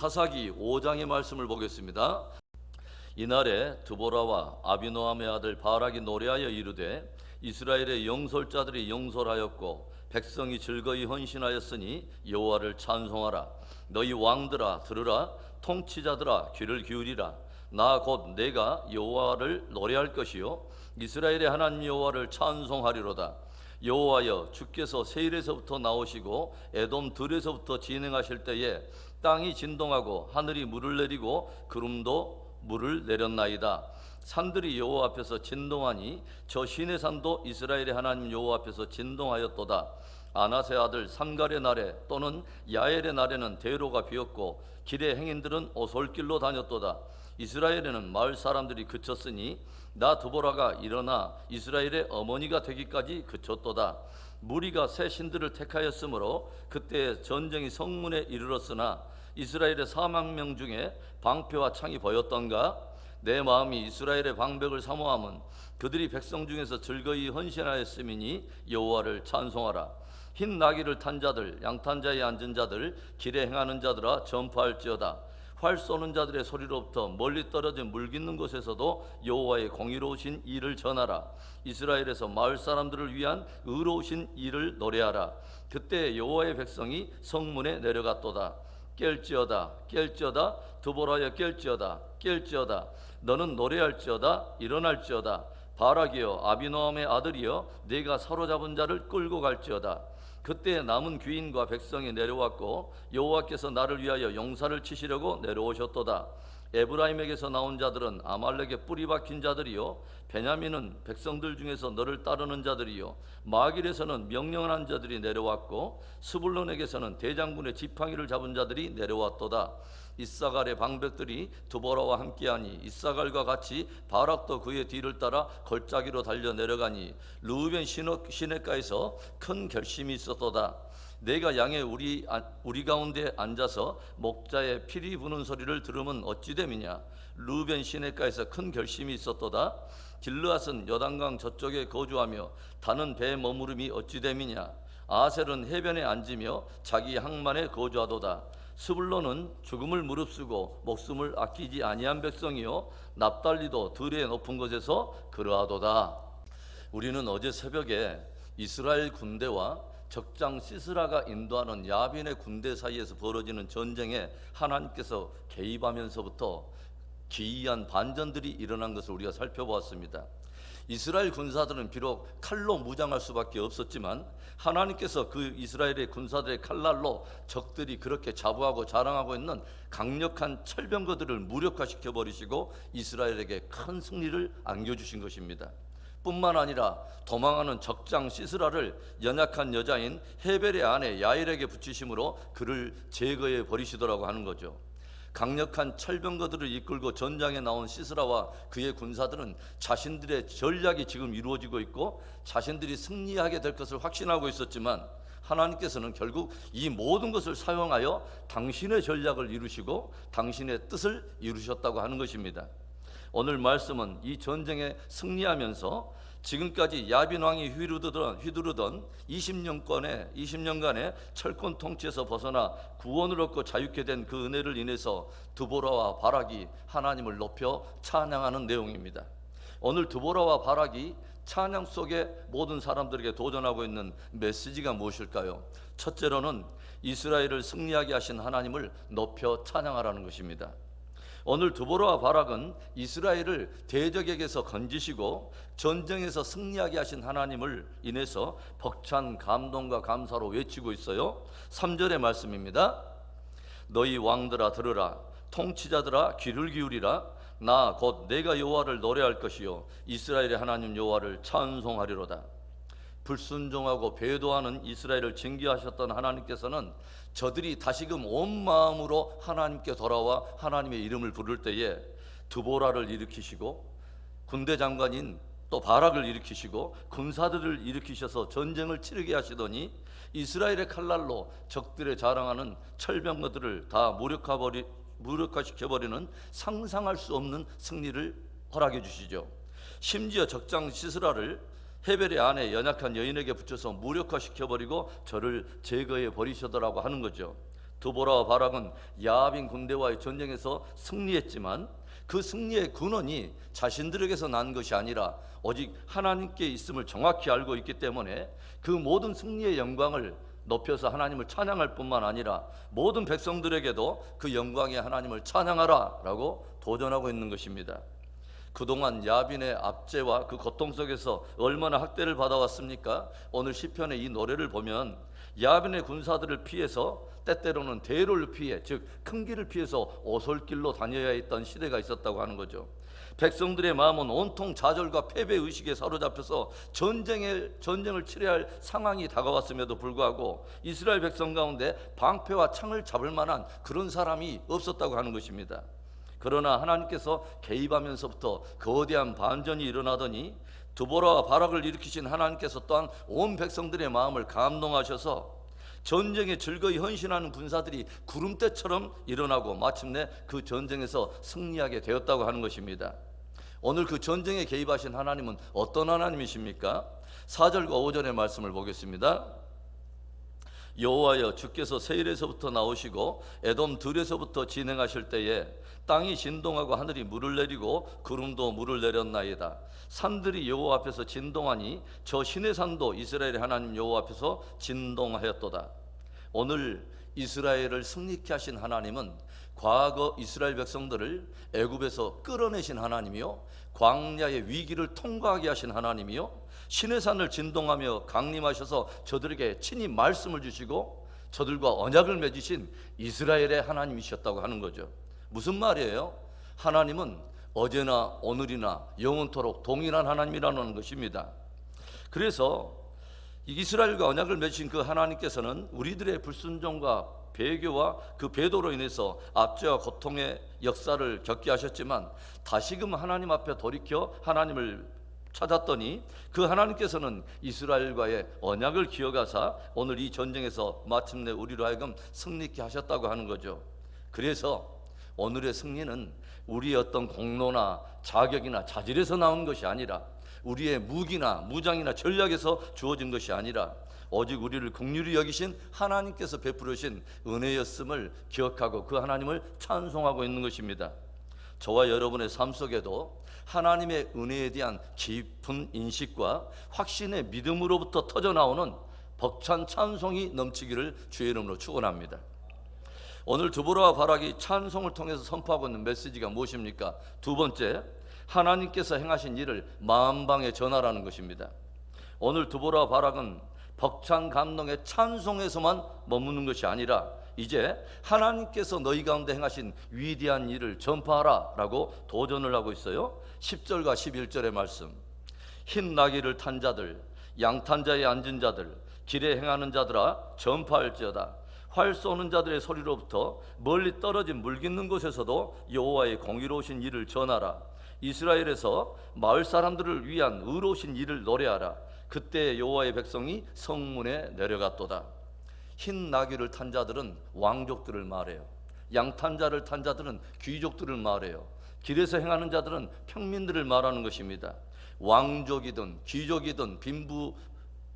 사사기 5장의 말씀을 보겠습니다. 이날에 드보라와 아비노함의 아들 바락이 노래하여 이르되 이스라엘의 영솔자들이 영솔하였고 백성이 즐거이 헌신하였으니 여호와를 찬송하라. 너희 왕들아 들으라. 통치자들아 귀를 기울이라. 나 곧 내가 여호와를 노래할 것이요 이스라엘의 하나님 여호와를 찬송하리로다. 여호와여, 주께서 세일에서부터 나오시고 에돔 들에서부터 진행하실 때에 땅이 진동하고 하늘이 물을 내리고 구름도 물을 내렸나이다. 산들이 여호와 앞에서 진동하니 저 시내산도 이스라엘의 하나님 여호와 앞에서 진동하였도다. 아나세 아들 삼갈의 날에 또는 야엘의 날에는 대로가 비었고 길의 행인들은 오솔길로 다녔도다. 이스라엘에는 마을 사람들이 그쳤으니 나 드보라가 일어나 이스라엘의 어머니가 되기까지 그쳤도다. 무리가 새 신들을 택하였으므로 그때 전쟁이 성문에 이르렀으나 이스라엘의 4만 명 중에 방패와 창이 보였던가? 내 마음이 이스라엘의 방백을 사모함은 그들이 백성 중에서 즐거이 헌신하였음이니 여호와를 찬송하라. 흰 나귀를 탄 자들, 양탄자에 앉은 자들, 길에 행하는 자들아 전파할지어다. 활 쏘는 자들의 소리로부터 멀리 떨어진 물 깃는 곳에서도 여호와의 공의로우신 일을 전하라. 이스라엘에서 마을 사람들을 위한 의로우신 일을 노래하라. 그때 여호와의 백성이 성문에 내려갔도다. 깰지어다 깰지어다 드보라여 깰지어다 깰지어다. 너는 노래할지어다 일어날지어다. 바락이여 아비노함의 아들이여 네가 사로잡은 자를 끌고 갈지어다. 그때 남은 귀인과 백성이 내려왔고 여호와께서 나를 위하여 용사를 치시려고 내려오셨도다. 에브라임에게서 나온 자들은 아말렉에 뿌리 박힌 자들이요 베냐민은 백성들 중에서 너를 따르는 자들이요 마길에서는 명령한 자들이 내려왔고 스불론에게서는 대장군의 지팡이를 잡은 자들이 내려왔도다. 이사갈의 방백들이 드보라와 함께하니 이사갈과 같이 바락도 그의 뒤를 따라 걸짜기로 달려 내려가니 르우벤 시냇가에서 큰 결심이 있었도다. 내가 양의 우리 가운데 앉아서 목자의 피리 부는 소리를 들으면 어찌 됨이냐. 르우벤 시냇가에서 큰 결심이 있었도다. 길르앗은 요단강 저쪽에 거주하며 다는 배에 머무름이 어찌 됨이냐. 아셀은 해변에 앉으며 자기 항만에 거주하도다. 스불론은 죽음을 무릅쓰고 목숨을 아끼지 아니한 백성이요 납달리도 들의 높은 곳에서 그러하도다. 우리는 어제 새벽에 이스라엘 군대와 적장 시스라가 인도하는 야빈의 군대 사이에서 벌어지는 전쟁에 하나님께서 개입하면서부터 기이한 반전들이 일어난 것을 우리가 살펴보았습니다. 이스라엘 군사들은 비록 칼로 무장할 수밖에 없었지만 하나님께서 그 이스라엘의 군사들의 칼날로 적들이 그렇게 자부하고 자랑하고 있는 강력한 철병거들을 무력화시켜 버리시고 이스라엘에게 큰 승리를 안겨주신 것입니다. 뿐만 아니라 도망하는 적장 시스라를 연약한 여자인 헤벨의 아내 야엘에게 붙이심으로 그를 제거해 버리시더라고 하는 거죠. 강력한 철병거들을 이끌고 전장에 나온 시스라와 그의 군사들은 자신들의 전략이 지금 이루어지고 있고 자신들이 승리하게 될 것을 확신하고 있었지만 하나님께서는 결국 이 모든 것을 사용하여 당신의 전략을 이루시고 당신의 뜻을 이루셨다고 하는 것입니다. 오늘 말씀은 이 전쟁에 승리하면서 지금까지 야빈 왕이 휘두르던 20년간의 철권 통치에서 벗어나 구원을 얻고 자유케 된 그 은혜를 인해서 드보라와 바락이 하나님을 높여 찬양하는 내용입니다. 오늘 드보라와 바락이 찬양 속에 모든 사람들에게 도전하고 있는 메시지가 무엇일까요? 첫째로는 이스라엘을 승리하게 하신 하나님을 높여 찬양하라는 것입니다. 오늘 드보라와 바락은 이스라엘을 대적에게서 건지시고 전쟁에서 승리하게 하신 하나님을 인해서 벅찬 감동과 감사로 외치고 있어요. 3절의 말씀입니다. 너희 왕들아 들으라. 통치자들아 귀를 기울이라. 나 곧 내가 여호와를 노래할 것이요 이스라엘의 하나님 여호와를 찬송하리로다. 불순종하고 배도하는 이스라엘을 징계하셨던 하나님께서는 저들이 다시금 온 마음으로 하나님께 돌아와 하나님의 이름을 부를 때에 드보라를 일으키시고 군대 장관인 또 바락을 일으키시고 군사들을 일으키셔서 전쟁을 치르게 하시더니 이스라엘의 칼날로 적들의 자랑하는 철병거들을 다 무력화시켜버리는 상상할 수 없는 승리를 허락해 주시죠. 심지어 적장 시스라를 헤벨의 아내 연약한 여인에게 붙여서 무력화시켜버리고 저를 제거해 버리시더라고 하는 거죠. 드보라와 바락은 야빈 군대와의 전쟁에서 승리했지만 그 승리의 근원이 자신들에게서 난 것이 아니라 오직 하나님께 있음을 정확히 알고 있기 때문에 그 모든 승리의 영광을 높여서 하나님을 찬양할 뿐만 아니라 모든 백성들에게도 그 영광의 하나님을 찬양하라 라고 도전하고 있는 것입니다. 그동안 야빈의 압제와 그 고통 속에서 얼마나 학대를 받아왔습니까? 오늘 시편의 이 노래를 보면 야빈의 군사들을 피해서 때때로는 대로를 피해, 즉 큰 길을 피해서 오솔길로 다녀야 했던 시대가 있었다고 하는 거죠. 백성들의 마음은 온통 좌절과 패배의식에 사로잡혀서 전쟁을 치러야 할 상황이 다가왔음에도 불구하고 이스라엘 백성 가운데 방패와 창을 잡을 만한 그런 사람이 없었다고 하는 것입니다. 그러나 하나님께서 개입하면서부터 거대한 반전이 일어나더니 드보라와 바락을 일으키신 하나님께서 또한 온 백성들의 마음을 감동하셔서 전쟁에 즐거이 헌신하는 군사들이 구름대처럼 일어나고 마침내 그 전쟁에서 승리하게 되었다고 하는 것입니다. 오늘 그 전쟁에 개입하신 하나님은 어떤 하나님이십니까? 4절과 5절의 말씀을 보겠습니다. 여호와여, 주께서 세일에서부터 나오시고 에돔 들에서부터 진행하실 때에 땅이 진동하고 하늘이 물을 내리고 구름도 물을 내렸나이다. 산들이 여호와 앞에서 진동하니 저 시내 산도 이스라엘의 하나님 여호와 앞에서 진동하였도다. 오늘 이스라엘을 승리케 하신 하나님은 과거 이스라엘 백성들을 애굽에서 끌어내신 하나님이요, 광야의 위기를 통과하게 하신 하나님이요, 시내산을 진동하며 강림하셔서 저들에게 친히 말씀을 주시고 저들과 언약을 맺으신 이스라엘의 하나님이셨다고 하는 거죠. 무슨 말이에요? 하나님은 어제나 오늘이나 영원토록 동일한 하나님이라는 것입니다. 그래서 이스라엘과 언약을 맺으신 그 하나님께서는 우리들의 불순종과 배교와 그 배도로 인해서 압제와 고통의 역사를 겪게 하셨지만 다시금 하나님 앞에 돌이켜 하나님을 찾았더니 그 하나님께서는 이스라엘과의 언약을 기억하사 오늘 이 전쟁에서 마침내 우리로 하여금 승리케 하셨다고 하는 거죠. 그래서 오늘의 승리는 우리의 어떤 공로나 자격이나 자질에서 나온 것이 아니라 우리의 무기나 무장이나 전략에서 주어진 것이 아니라 오직 우리를 긍휼히 여기신 하나님께서 베풀으신 은혜였음을 기억하고 그 하나님을 찬송하고 있는 것입니다. 저와 여러분의 삶 속에도 하나님의 은혜에 대한 깊은 인식과 확신의 믿음으로부터 터져나오는 벅찬 찬송이 넘치기를 주의 이름으로 축원합니다. 오늘 드보라와 바락이 찬송을 통해서 선포하고 있는 메시지가 무엇입니까? 두 번째, 하나님께서 행하신 일을 만방에 전하라는 것입니다. 오늘 드보라와 바락은 벅찬 감동의 찬송에서만 머무는 것이 아니라 이제 하나님께서 너희 가운데 행하신 위대한 일을 전파하라 라고 도전을 하고 있어요. 10절과 11절의 말씀. 흰 나귀를 탄 자들, 양탄 자에 앉은 자들, 길에 행하는 자들아 전파할지어다. 활 쏘는 자들의 소리로부터 멀리 떨어진 물 깃는 곳에서도 여호와의 공의로우신 일을 전하라. 이스라엘에서 마을 사람들을 위한 의로우신 일을 노래하라. 그때 여호와의 백성이 성문에 내려갔도다. 흰 나귀를 탄 자들은 왕족들을 말해요. 양탄 자를 탄 자들은 귀족들을 말해요. 길에서 행하는 자들은 평민들을 말하는 것입니다. 왕족이든 귀족이든 빈부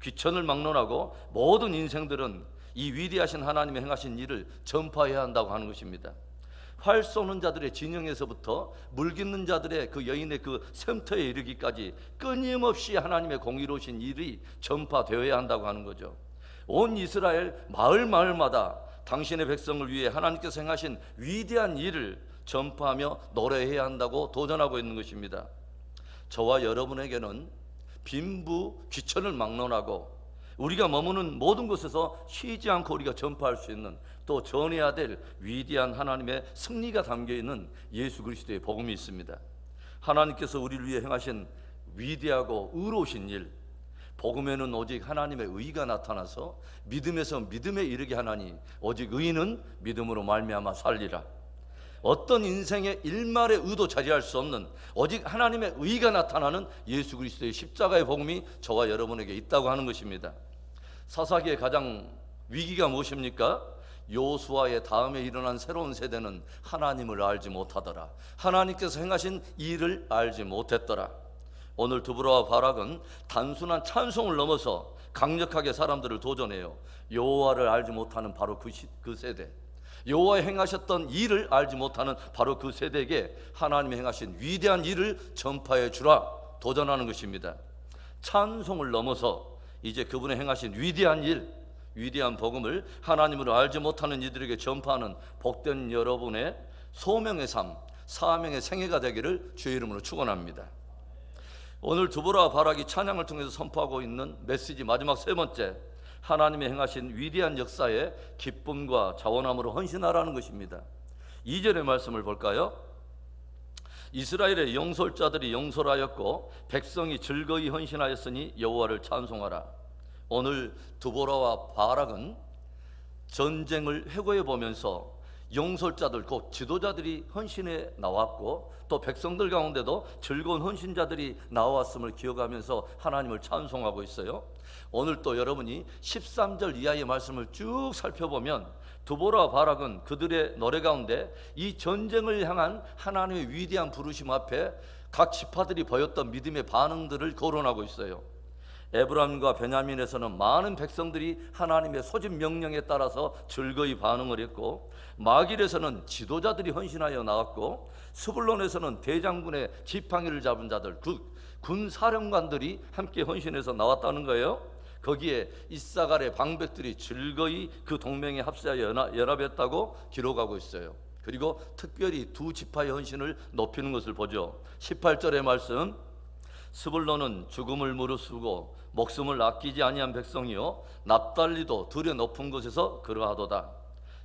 귀천을 막론하고 모든 인생들은 이 위대하신 하나님의 행하신 일을 전파해야 한다고 하는 것입니다. 활 쏘는 자들의 진영에서부터 물 깃는 자들의 그 여인의 그 샘터에 이르기까지 끊임없이 하나님의 공의로우신 일이 전파되어야 한다고 하는 거죠. 온 이스라엘 마을마다 당신의 백성을 위해 하나님께서 행하신 위대한 일을 전파하며 노래해야 한다고 도전하고 있는 것입니다. 저와 여러분에게는 빈부 귀천을 막론하고 우리가 머무는 모든 곳에서 쉬지 않고 우리가 전파할 수 있는, 또 전해야 될 위대한 하나님의 승리가 담겨있는 예수 그리스도의 복음이 있습니다. 하나님께서 우리를 위해 행하신 위대하고 의로우신 일, 복음에는 오직 하나님의 의가 나타나서 믿음에서 믿음에 이르게 하나니 오직 의인은 믿음으로 말미암아 살리라. 어떤 인생의 일말의 의도 자리할 수 없는 오직 하나님의 의가 나타나는 예수 그리스도의 십자가의 복음이 저와 여러분에게 있다고 하는 것입니다. 사사기의 가장 위기가 무엇입니까? 요수아의 다음에 일어난 새로운 세대는 하나님을 알지 못하더라. 하나님께서 행하신 일을 알지 못했더라. 오늘 드보라와 바락은 단순한 찬송을 넘어서 강력하게 사람들을 도전해요. 여호와를 알지 못하는 바로 그 세대, 여호와 행하셨던 일을 알지 못하는 바로 그 세대에게 하나님이 행하신 위대한 일을 전파해 주라 도전하는 것입니다. 찬송을 넘어서 이제 그분의 행하신 위대한 일, 위대한 복음을 하나님으로 알지 못하는 이들에게 전파하는 복된 여러분의 소명의 삶, 사명의 생애가 되기를 주의 이름으로 축원합니다. 오늘 두보라와 바락이 찬양을 통해서 선포하고 있는 메시지 마지막 세 번째, 하나님의 행하신 위대한 역사에 기쁨과 자원함으로 헌신하라는 것입니다. 2절의 말씀을 볼까요? 이스라엘의 영솔자들이 영솔하였고 백성이 즐거이 헌신하였으니 여호와를 찬송하라. 오늘 두보라와 바락은 전쟁을 회고해 보면서 영솔자들 곧 지도자들이 헌신해 나왔고 또 백성들 가운데도 즐거운 헌신자들이 나왔음을 기억하면서 하나님을 찬송하고 있어요. 오늘 또 여러분이 13절 이하의 말씀을 쭉 살펴보면 두보라와 바락은 그들의 노래 가운데 이 전쟁을 향한 하나님의 위대한 부르심 앞에 각 지파들이 보였던 믿음의 반응들을 거론하고 있어요. 에브라임과 베냐민에서는 많은 백성들이 하나님의 소집 명령에 따라서 즐거이 반응을 했고, 마길에서는 지도자들이 헌신하여 나왔고, 스불론에서는 대장군의 지팡이를 잡은 자들, 군 사령관들이 함께 헌신해서 나왔다는 거예요. 거기에 이사갈의 방백들이 즐거이 그 동맹에 합세하여 연합했다고 기록하고 있어요. 그리고 특별히 두 지파의 헌신을 높이는 것을 보죠. 18절의 말씀, 스불론은 죽음을 무릅쓰고 목숨을 아끼지 아니한 백성이요 납달리도 들의 높은 곳에서 그러하도다.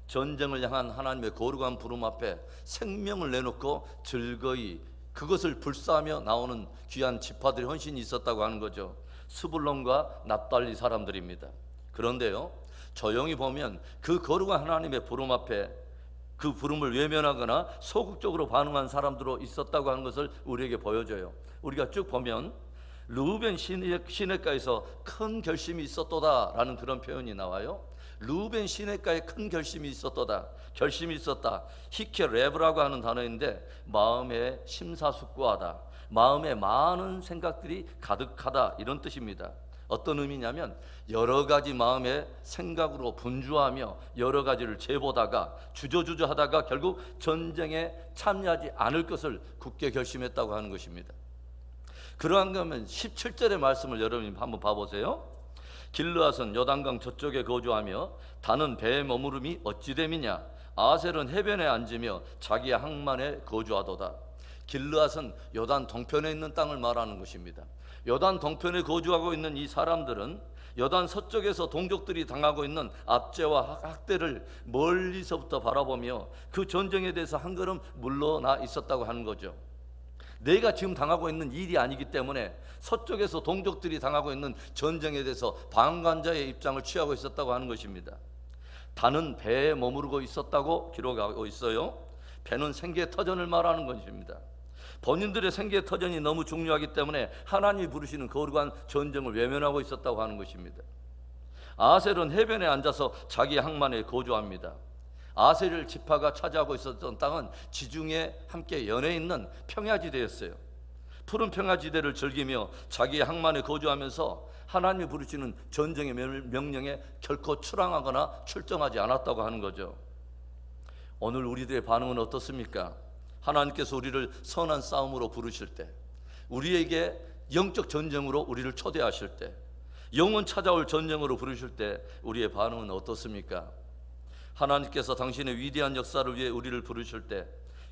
전쟁을 향한 하나님의 거룩한 부름 앞에 생명을 내놓고 즐거이 그것을 불사하며 나오는 귀한 지파들의 헌신이 있었다고 하는 거죠. 스불론과 납달리 사람들입니다. 그런데요, 조용히 보면 그 거룩한 하나님의 부름 앞에 그 부름을 외면하거나 소극적으로 반응한 사람들로 있었다고 하는 것을 우리에게 보여줘요. 우리가 쭉 보면 르우벤 시냇가에서 큰 결심이 있었도다라는 그런 표현이 나와요. 르우벤 시냇가에 큰 결심이 있었도다, 결심이 있었다. 히케레브라고 하는 단어인데 마음에 심사숙고하다, 마음에 많은 생각들이 가득하다, 이런 뜻입니다. 어떤 의미냐면 여러 가지 마음의 생각으로 분주하며 여러 가지를 재보다가 주저하다가 결국 전쟁에 참여하지 않을 것을 굳게 결심했다고 하는 것입니다. 그러한 거면 17절의 말씀을 여러분이 한번 봐보세요. 길르앗은 요단강 저쪽에 거주하며 단은 배에 머무름이 어찌됨이냐. 아셀은 해변에 앉으며 자기의 항만에 거주하도다. 길르앗은 요단 동편에 있는 땅을 말하는 것입니다. 요단 동편에 거주하고 있는 이 사람들은 요단 서쪽에서 동족들이 당하고 있는 압제와 학대를 멀리서부터 바라보며 그 전쟁에 대해서 한 걸음 물러나 있었다고 하는 거죠. 내가 지금 당하고 있는 일이 아니기 때문에 서쪽에서 동족들이 당하고 있는 전쟁에 대해서 방관자의 입장을 취하고 있었다고 하는 것입니다. 단은 배에 머무르고 있었다고 기록하고 있어요. 배는 생계 터전을 말하는 것입니다. 본인들의 생계 터전이 너무 중요하기 때문에 하나님이 부르시는 거룩한 전쟁을 외면하고 있었다고 하는 것입니다. 아셀은 해변에 앉아서 자기 항만에 거주합니다. 아셀 지파가 차지하고 있었던 땅은 지중해 함께 연해 있는 평야지대였어요. 푸른 평야지대를 즐기며 자기의 항만에 거주하면서 하나님이 부르시는 전쟁의 명령에 결코 출항하거나 출정하지 않았다고 하는 거죠. 오늘 우리들의 반응은 어떻습니까? 하나님께서 우리를 선한 싸움으로 부르실 때, 우리에게 영적 전쟁으로 우리를 초대하실 때, 영원 찾아올 전쟁으로 부르실 때 우리의 반응은 어떻습니까? 하나님께서 당신의 위대한 역사를 위해 우리를 부르실 때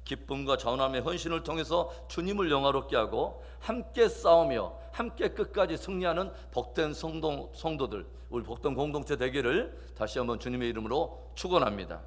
기쁨과 전함의 헌신을 통해서 주님을 영화롭게 하고 함께 싸우며 함께 끝까지 승리하는 복된 성도들, 우리 복된 공동체 되기를 다시 한번 주님의 이름으로 축원합니다.